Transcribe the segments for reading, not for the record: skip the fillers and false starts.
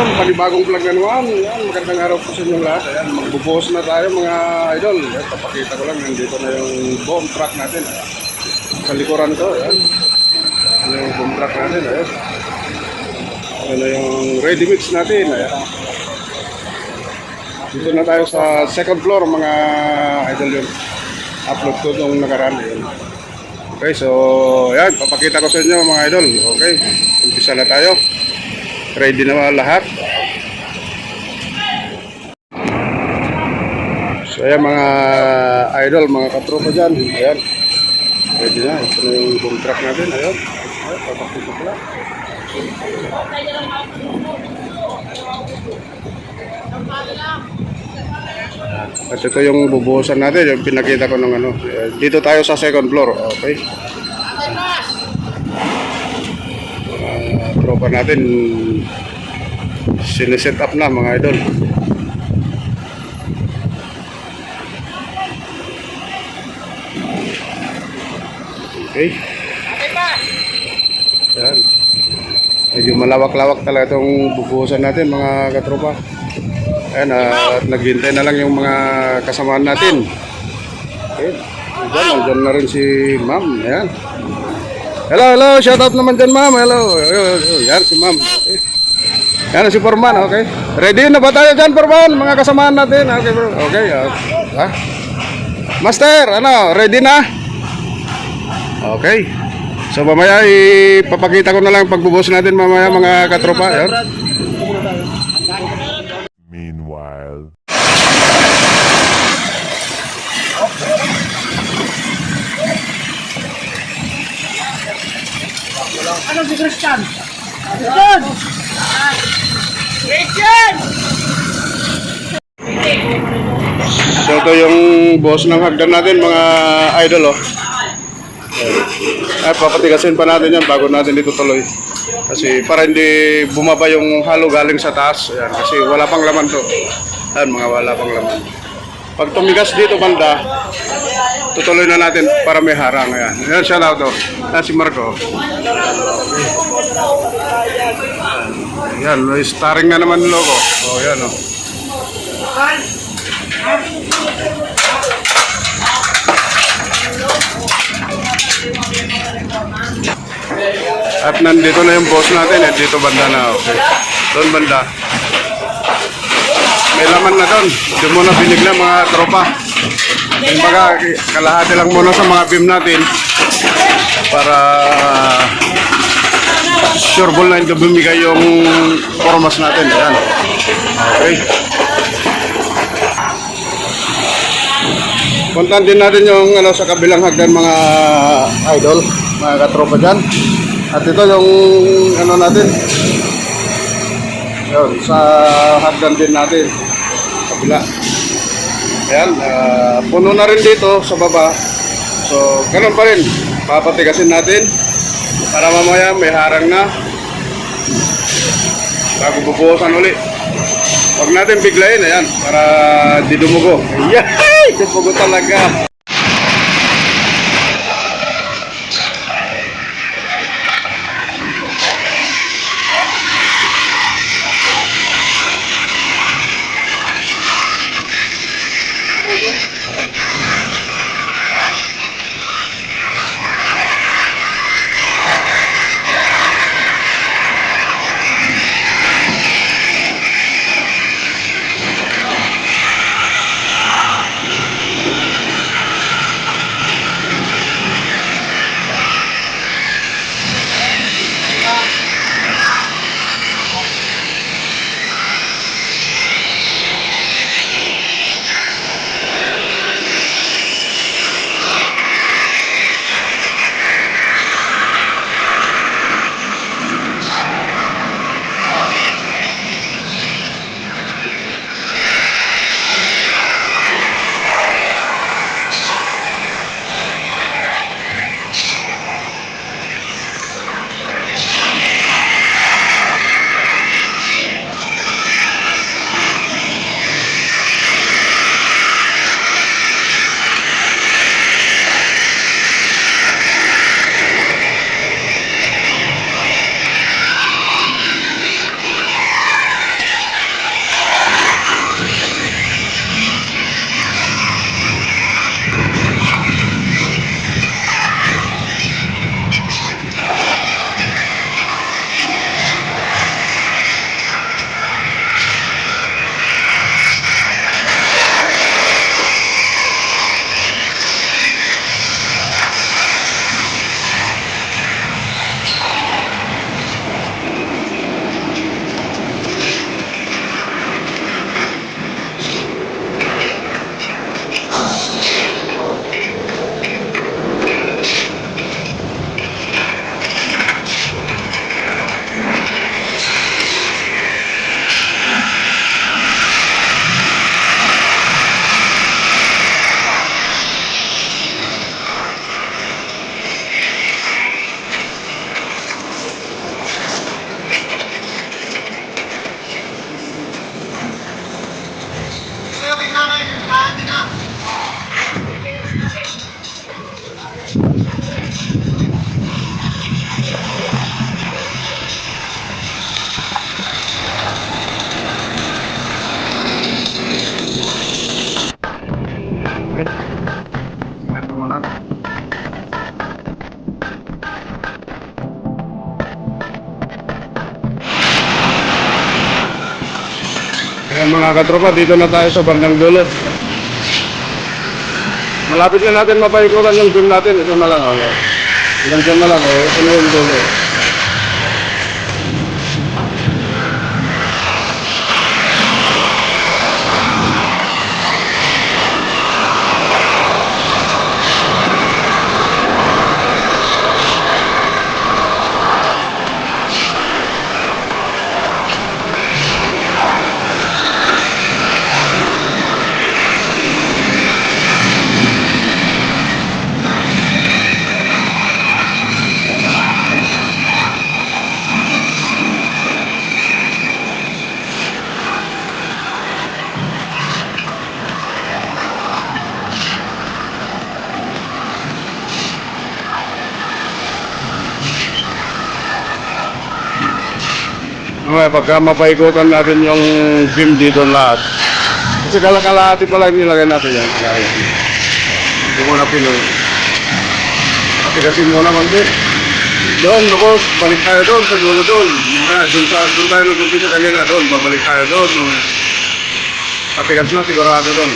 Ayun, panibagong vlog na naman. Ayan, magandang araw po sa inyong lahat. Ayan, magbubuhos na tayo mga idol. Ayan, papakita ko lang, nandito na yung boom truck natin. Ayan. Sa likuran ko, ayan. Ayan yung boom truck natin, ayan. Ayan na yung ready mix natin, ayan. Dito na tayo sa second floor mga idol yung upload ko nung nakaraan. Ayan. Okay, so ayan, papakita ko sa inyo mga idol. Okay, umpisa na tayo. Ready na lahat. So ayan mga idol, mga katropa dyan. Ayan, ready na. Ito na yung boom truck natin. Ayan, ayan, papakita ko lang. At ito yung bubuhusan natin, yung pinakita ko ng ano. Dito tayo sa second floor, okay. Tropa natin siniset up na mga idol. Okay. Ayan. Medyo malawak-lawak talaga itong bubuhusan natin mga katropa. Ayan, at naghintay na lang yung mga kasamaan natin. Okay. Diyan na rin si ma'am. Ayan. Hello, hello. Shout out naman dyan ma'am. Hello. Yan si ma'am. Okay. Yan si Forman. Okay. Ready na ba tayo dyan Forman? Mga kasamaan natin. Okay bro. Okay. Master, ano? Ready na? Okay. So mamaya ipapakita ko na lang pagbubuhos natin mamaya mga katropa. Ayan. Meanwhile, ano si Christian? Christian! Christian! So ito yung boss ng hagdan natin mga idol oh. Ay papatigasin pa natin yan bago natin dito tuloy. Kasi para hindi bumaba yung halo galing sa taas. Ayan, kasi wala pang laman to. Ayan mga wala pang laman. Pag tumigas dito banda, tutuloy na natin para may harang. Ayan, ayan siya lang to. Ayan si Marco. Ayan, may starring na naman yung logo. O ayan o. At nandito na yung boss natin eh, dito banda na, okay. Doon banda. May laman na doon. Doon muna binigla mga tropa. Yung baga, kalahati lang muna sa mga beam natin para sure ball na hindi bumigay yung formas natin. Ayan. Okay. Puntahan din natin yung ano, sa kabilang hagdan mga idol, mga katropa dyan. At ito yung ano natin. Yun, sa hagdan din natin. Kabila. Ayan, puno na rin dito sa baba. So, ganun pa rin. Papatigasin natin para mamaya may harang na bago bubuhusan uli. Huwag natin biglayin, ayan, para di dumugo. Yay! Dumugo talaga. mga katropa, dito na tayo sa bandang dulo. Malapit na natin mapaikutan yung gym natin. Ito na lang. Ilang dyan na lang. Ito na yung dulo. Okay, pagka mapaikutan natin yung gym dito lahat. Kasi kalahati pa lang nilagay natin yan. Kaya, hindi mo na pinuwi. Kasi mo naman din. Doon, ako, balik tayo doon, sa dulo doon. Doon tayo nag-umpisa kanina doon, babalik tayo doon. Patigas na, sigurado doon.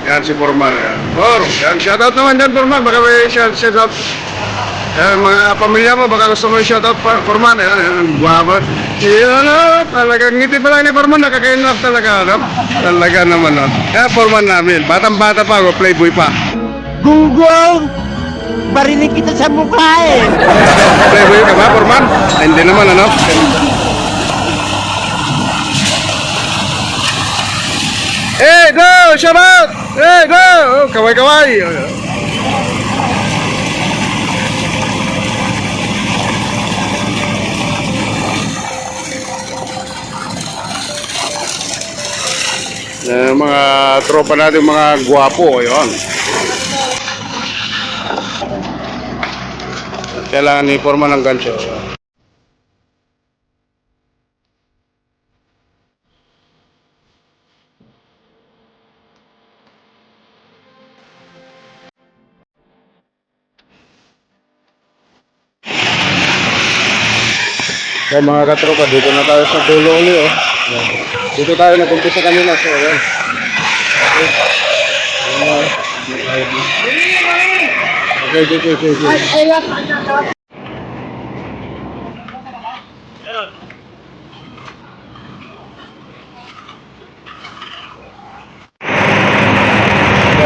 Yan si Forman. Yan, shoutout naman dyan Forman. Baka may shoutout. Mga pamilya mo, baka gusto mo yung shoutout Forman. Yan, guwapa. Yan, talagang ngiti pa lang ni Forman. Nakakainlove talaga. Talaga naman. Yan, Forman namin. Batang-bata pa ako, playboy pa. Gunggong! Barinig kita sa mukha eh! Playboy ka ba, Forman? Ay, hindi naman, ano? Hey, go! Shout out! Hey, go! Oh, kaway-kaway! Mga tropa natin, mga gwapo, yun. Kailangan ni Forman ng gancho. Kaya mga katropa, dito na tayo sa dulo ulit, oh. Dito tayo nag-umpisa kanina, so, ayan. Okay.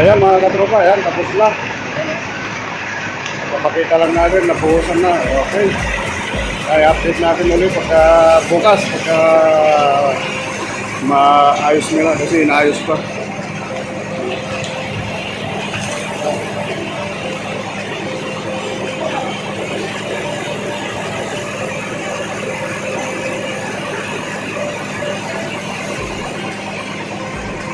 Ayan mga katropa, ayan, tapos na. Papakita lang natin, napuhusan na. Okay. Kaya update natin ulit pagka bukas, pagka maayos nila kasi inaayos pa.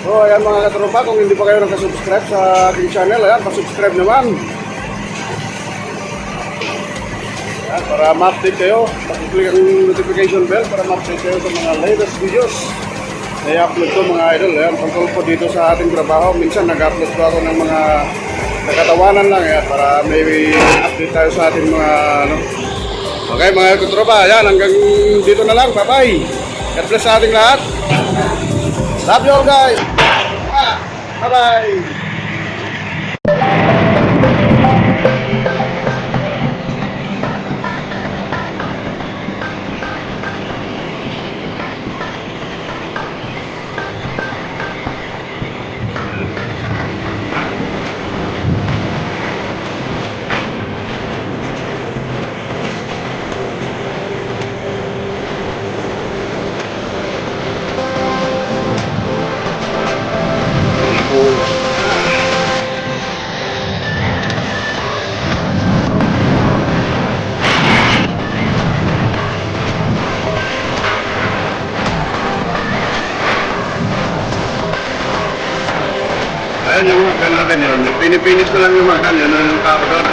So ayan mga katropa, kung hindi pa kayo nakasubscribe sa aking channel, ayan, pasubscribe naman. Ayan, para ma-update kayo, pakiclick ang notification bell para ma-update kayo sa mga latest videos na i-upload ko mga idol. Ayan, tungkol po dito sa ating trabaho, minsan nag-upload ko ako ng mga nakatawanan lang, ayan, para may update tayo sa ating mga ano. Okay mga katropa, ayan, hanggang dito na lang, bye-bye. God bless sa ating lahat. Love you all guys. Bye-bye. Yan, pinipinis na lang yung makan. Yan ang tao doon.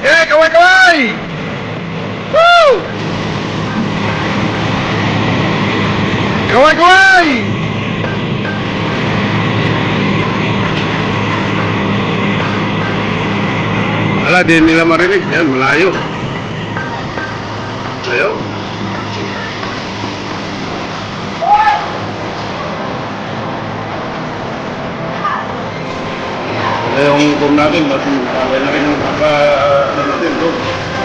Eh, kaway-kaway! Woo! Kaway-kaway! Wala, di nila marinig. Yan, malayo. Malayo. Yung kum natin, mas kaya na rin yung natin doon.